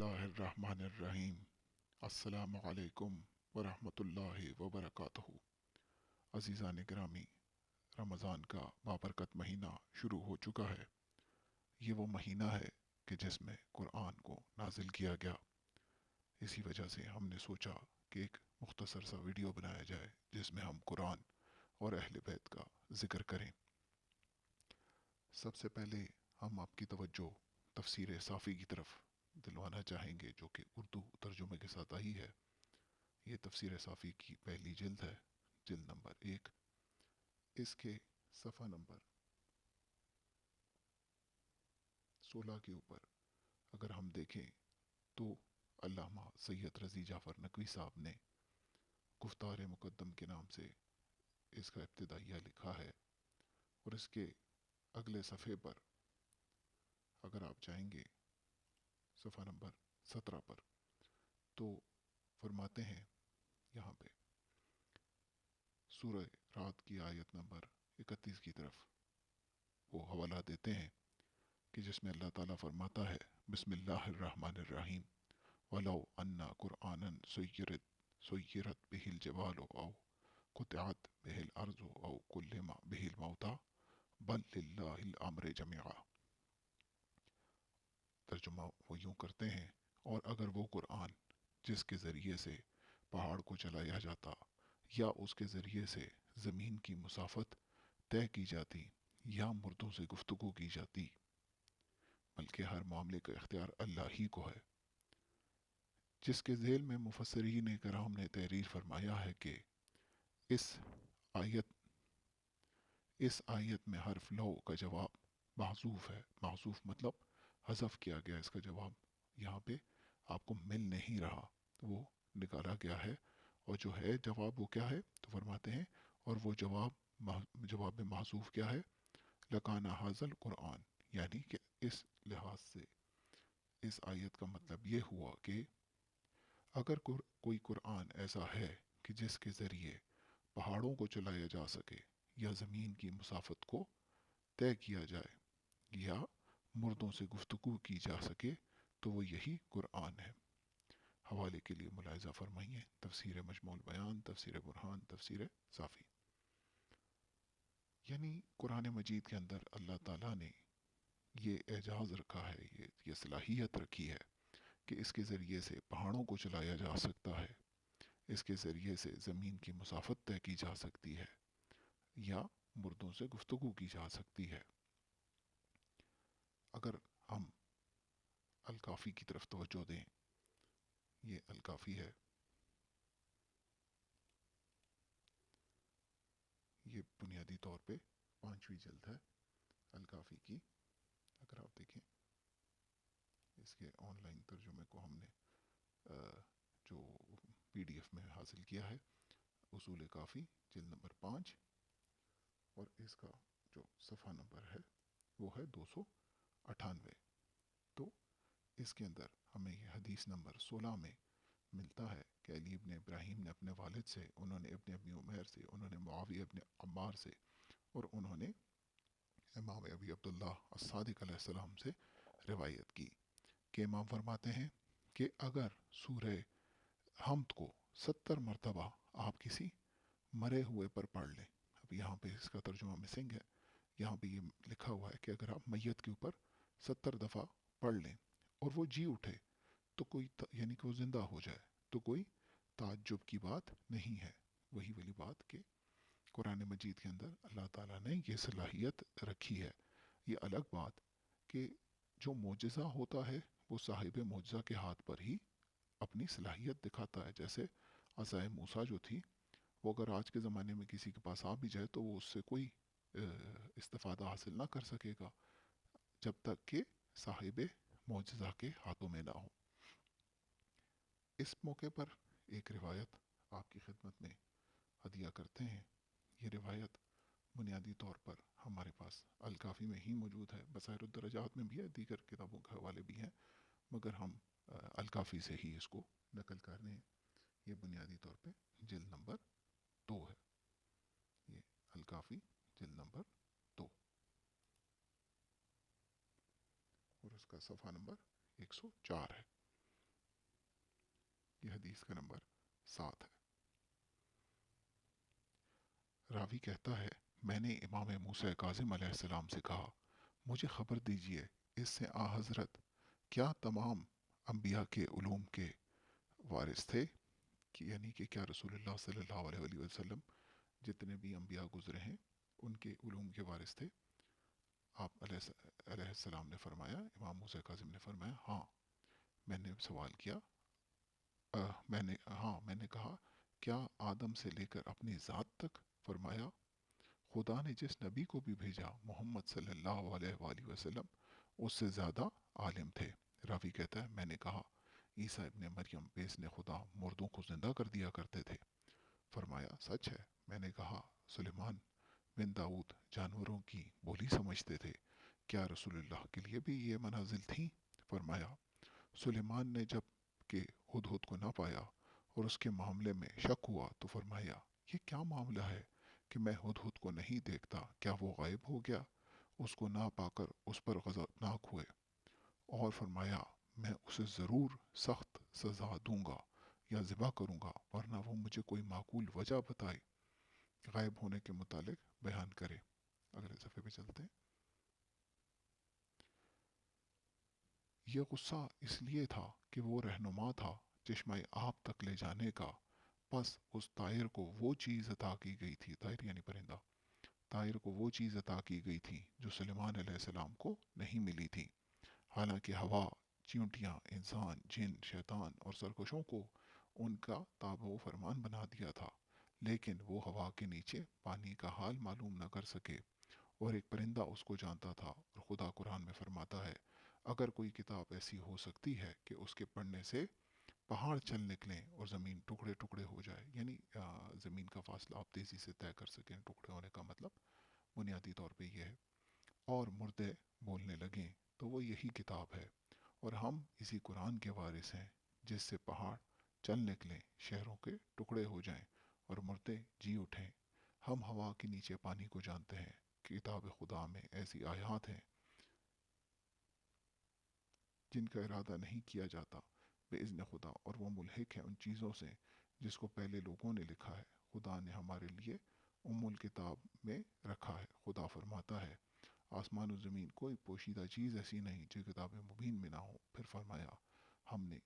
اللہ الرحمن الرحیم۔ السلام علیکم ورحمۃ اللہ وبرکاتہ۔ عزیزان گرامی، رمضان کا بابرکت مہینہ شروع ہو چکا ہے۔ یہ وہ مہینہ ہے کہ جس میں قرآن کو نازل کیا گیا۔ اسی وجہ سے ہم نے سوچا کہ ایک مختصر سا ویڈیو بنایا جائے جس میں ہم قرآن اور اہل بیت کا ذکر کریں۔ سب سے پہلے ہم آپ کی توجہ تفسیر صافی کی طرف دلوانا چاہیں گے، جو کہ اردو ترجمے کے ساتھ آئی ہے۔ یہ تفسیر صافی کی پہلی جلد ہے، جلد نمبر 1۔ اس کے صفحہ نمبر 16 کے اوپر اگر ہم دیکھیں تو علامہ سید رضی جعفر نقوی صاحب نے گفتار مقدم کے نام سے اس کا ابتدائیہ لکھا ہے، اور اس کے اگلے صفحے پر اگر آپ جائیں گے صفحہ نمبر 17 پر، تو فرماتے ہیں یہاں پہ سورہ رات کی آیت نمبر 31 کی طرف وہ حوالہ دیتے ہیں کہ جس میں اللہ تعالیٰ فرماتا ہے بسم اللہ الرحمن الرحیم وَلَوْ أَنَّ قُرْآنًا سُيِّرَتْ بِهِ الْجِبَالُ أَوْ قُطِعَتْ بِهِ الْأَرْضُ أَوْ كُلِّمَ بِهِ الْمَوْتَى بَلْ لِلَّهِ الْأَمْرُ جَمِيعًا۔ ترجمہ وہ یوں کرتے ہیں، اور اگر وہ قرآن جس کے ذریعے سے پہاڑ کو چلایا جاتا یا اس کے ذریعے سے زمین کی مسافت طے کی جاتی یا مردوں سے گفتگو کی جاتی، بلکہ ہر معاملے کا اختیار اللہ ہی کو ہے۔ جس کے ذیل میں مفسرین کرام نے تحریر فرمایا ہے کہ اس آیت اس آیت میں حرف لو کا جواب محذوف ہے۔ محذوف مطلب حذف کیا گیا، اس کا جواب یہاں پہ آپ کو مل نہیں رہا، وہ نکالا گیا ہے۔ اور جو ہے جواب وہ کیا ہے، تو فرماتے ہیں اور وہ جواب محذوف کیا ہے، لکانا حاضل قرآن، یعنی کہ اس لحاظ سے اس آیت کا مطلب یہ ہوا کہ اگر کوئی قرآن ایسا ہے کہ جس کے ذریعے پہاڑوں کو چلایا جا سکے یا زمین کی مسافت کو طے کیا جائے یا مردوں سے گفتگو کی جا سکے، تو وہ یہی قرآن ہے۔ حوالے کے لیے ملاحظہ فرمائیے تفسیر مجموع البیان، تفسیر برہان، تفسیر صافی۔ یعنی قرآن مجید کے اندر اللہ تعالیٰ نے یہ اعجاز رکھا ہے، یہ صلاحیت رکھی ہے کہ اس کے ذریعے سے پہاڑوں کو چلایا جا سکتا ہے، اس کے ذریعے سے زمین کی مسافت طے کی جا سکتی ہے یا مردوں سے گفتگو کی جا سکتی ہے۔ اگر ہم الکافی کی طرف توجہ دیں، یہ الکافی ہے، یہ بنیادی طور پہ 5ویں جلد ہے الکافی کی۔ اگر آپ دیکھیں اس کے آن لائن ترجمے کو ہم نے جو PDF میں حاصل کیا ہے، اصول کافی جلد نمبر 5، اور اس کا جو صفحہ نمبر ہے وہ ہے 298۔ تو اس کے اندر ہمیں یہ حدیث نمبر 16 میں ملتا ہے کہ علی ابن ابراہیم نے اپنے والد سے، انہوں نے ابن ابی عمیر سے، انہوں نے معاویہ ابن عمار سے، اور انہوں نے امام ابی عبداللہ الصادق علیہ السلام سے روایت کی کہ امام فرماتے ہیں کہ اگر سورہ حمد کو 70 مرتبہ آپ کسی مرے ہوئے پر پڑھ لیں، اب یہاں پہ اس کا ترجمہ مسنگ ہے، یہاں پہ یہ لکھا ہوا ہے کہ اگر آپ میت کے اوپر 70 دفعہ پڑھ لیں اور وہ جی اٹھے تو کوئی یعنی کہ وہ زندہ ہو جائے تو کوئی تعجب کی بات نہیں ہے۔ وہی والی بات کہ قرآن مجید کے اندر اللہ تعالیٰ نے یہ صلاحیت رکھی ہے۔ یہ الگ بات کہ جو معجزہ ہوتا ہے وہ صاحب معجزہ کے ہاتھ پر ہی اپنی صلاحیت دکھاتا ہے۔ جیسے عصائے موسیٰ جو تھی، وہ اگر آج کے زمانے میں کسی کے پاس آ بھی جائے تو وہ اس سے کوئی استفادہ حاصل نہ کر سکے گا جب تک کہ صاحب معجزہ کے ہاتھوں میں نہ ہو۔ اس موقع پر ایک روایت آپ کی خدمت میں ہدیہ کرتے ہیں۔ یہ روایت بنیادی طور پر ہمارے پاس الکافی میں ہی موجود ہے، بصائر الدرجات میں بھی ہے، دیگر کتابوں کے حوالے بھی ہیں، مگر ہم الکافی سے ہی اس کو نقل کر رہے ہیں۔ یہ بنیادی طور پہ جلد نمبر 2 ہے، یہ الکافی جلد نمبر 2، اور اس کا صفحہ نمبر 104 ہے۔ یہ حدیث کا نمبر 7 ہے۔ راوی کہتا ہے میں نے امام موسیٰ کاظم علیہ السلام سے کہا مجھے خبر دیجئے اس سے آ حضرت کیا تمام انبیاء کے علوم کے وارث تھے، کہ یعنی کہ کیا رسول اللہ صلی اللہ علیہ وآلہ وسلم جتنے بھی انبیاء گزرے ہیں ان کے علوم کے وارث تھے؟ آپ علیہ السلام نے فرمایا، امام موسیٰ کاظم نے فرمایا ہاں۔ میں نے سوال کیا میں نے کہا کیا آدم سے لے کر اپنی ذات تک؟ فرمایا خدا نے جس نبی کو بھی بھیجا محمد صلی اللہ علیہ وآلہ وسلم اس سے زیادہ عالم تھے۔ راوی کہتا ہے میں نے کہا عیسیٰ ابن مریم بإذن خدا مردوں کو زندہ کر دیا کرتے تھے؟ فرمایا سچ ہے۔ میں نے کہا سلیمان بن داؤد جانوروں کی بولی سمجھتے تھے، کیا رسول اللہ کے لیے بھی یہ منازل تھیں؟ فرمایا سلیمان نے جب کہ ہدہد کو نہ پایا اور اس کے معاملے میں شک ہوا تو فرمایا یہ کیا معاملہ ہے کہ میں ہدہد کو نہیں دیکھتا، کیا وہ غائب ہو گیا؟ اس کو نہ پا کر اس پر غضبناک ہوئے اور فرمایا میں اسے ضرور سخت سزا دوں گا یا ذبح کروں گا، ورنہ وہ مجھے کوئی معقول وجہ بتائے غائب ہونے کے متعلق بیان کرے۔ اگلے صفحے پہ چلتے ہیں۔ یہ غصہ اس لیے تھا کہ وہ رہنما تھا چشمہ آب تک لے جانے کا، پس اس طائر کو وہ چیز عطا کی گئی تھی، طائر یعنی پرندہ، طائر کو وہ چیز عطا کی گئی تھی جو سلیمان علیہ السلام کو نہیں ملی تھی، حالانکہ ہوا، چیونٹیاں، انسان، جن، شیطان اور سرکشوں کو ان کا تابع و فرمان بنا دیا تھا، لیکن وہ ہوا کے نیچے پانی کا حال معلوم نہ کر سکے، اور ایک پرندہ اس کو جانتا تھا۔ اور خدا قرآن میں فرماتا ہے اگر کوئی کتاب ایسی ہو سکتی ہے کہ اس کے پڑھنے سے پہاڑ چل نکلیں اور زمین ٹکڑے ٹکڑے ہو جائے، یعنی زمین کا فاصلہ آپ تیزی سے طے کر سکیں، ٹکڑے ہونے کا مطلب بنیادی طور پہ یہ ہے، اور مردے بولنے لگیں تو وہ یہی کتاب ہے، اور ہم اسی قرآن کے وارث ہیں جس سے پہاڑ چل نکلیں، شہروں کے ٹکڑے ہو جائیں اور مردے جی اٹھیں۔ ہم ہوا کے نیچے پانی کو جانتے ہیں، کتاب خدا میں ایسی آیات ہیں جن کا ارادہ نہیں کیا جاتا بإذن خدا، اور وہ ملحق ہے ان چیزوں سے جس کو پہلے لوگوں نے لکھا ہے، خدا نے ہمارے لیے الکتاب میں رکھا ہے۔ خدا فرماتا ہے آسمان و زمین کوئی پوشیدہ چیز ایسی نہیں جو کتاب مبین میں نہ ہو۔ پھر فرمایا ہم نے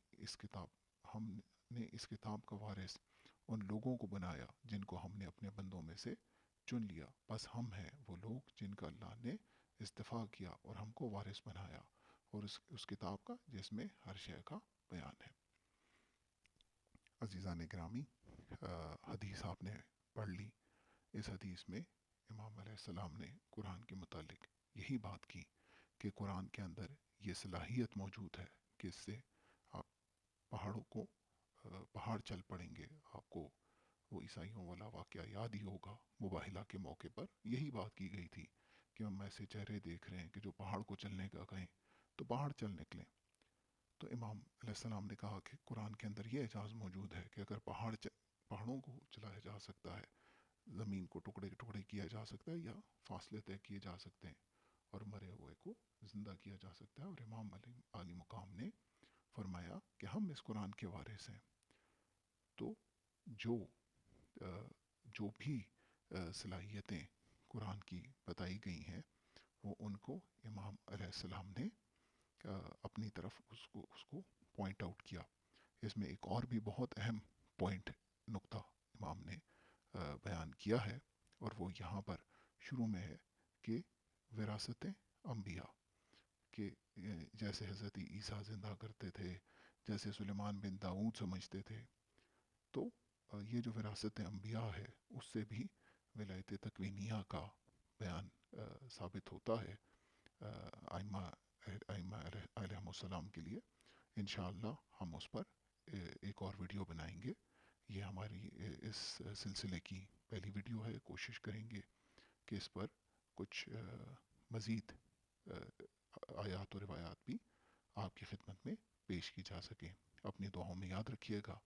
ہم نے اس کتاب کا وارث ان لوگوں کو بنایا جن کو ہم نے اپنے بندوں میں سے چن لیا، بس ہم ہیں وہ لوگ جن کا اللہ نے استفا کیا اور ہم کو وارث بنایا، اور اس کتاب کا جس میں ہر شے کا بیان ہے۔ عزیزان گرامی، حدیث آپ نے پڑھ لی۔ اس حدیث میں امام علیہ السلام نے قرآن کے متعلق یہی بات کی کہ قرآن کے اندر یہ صلاحیت موجود ہے کہ اس سے آپ پہاڑوں کو پہاڑ چل پڑیں گے۔ آپ کو وہ عیسائیوں والا واقعہ یاد ہی ہوگا، مباہلہ کے موقع پر یہی بات کی گئی تھی کہ ہم ایسے چہرے دیکھ رہے ہیں کہ جو پہاڑ کو چلنے کا کہیں تو پہاڑ چل نکلیں۔ تو امام علیہ السلام نے کہا کہ قرآن کے اندر یہ اعجاز موجود ہے کہ اگر پہاڑوں کو چلایا جا سکتا ہے، زمین کو ٹکڑے ٹکڑے کیا جا سکتا ہے، یا فاصلے طے کیے جا سکتے ہیں، اور مرے ہوئے کو زندہ کیا جا سکتا ہے، اور امام علی مقام نے فرمایا کہ ہم اس قرآن کے وارث ہیں۔ تو جو بھی صلاحیتیں قرآن کی بتائی گئی ہیں وہ ان کو امام علیہ السلام نے اپنی طرف اس کو پوائنٹ آؤٹ کیا۔ اس میں ایک اور بھی بہت اہم نقطہ امام نے بیان کیا ہے، اور وہ یہاں پر شروع میں ہے کہ وراثت انبیاء کہ جیسے حضرت عیسیٰ زندہ کرتے تھے، جیسے سلیمان بن داؤد سمجھتے تھے، تو یہ جو وراثت انبیاء ہے اس سے بھی ولایت تکوینیہ کا بیان ثابت ہوتا ہے ائمہ علیہم السلام کے لیے۔ انشاءاللہ ہم اس پر ایک اور ویڈیو بنائیں گے۔ یہ ہماری اس سلسلے کی پہلی ویڈیو ہے، کوشش کریں گے کہ اس پر کچھ مزید آیات و روایات بھی آپ کی خدمت میں پیش کی جا سکیں۔ اپنی دعاؤں میں یاد رکھیے گا۔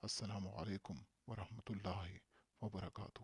السلام علیکم ورحمۃ اللہ وبرکاتہ۔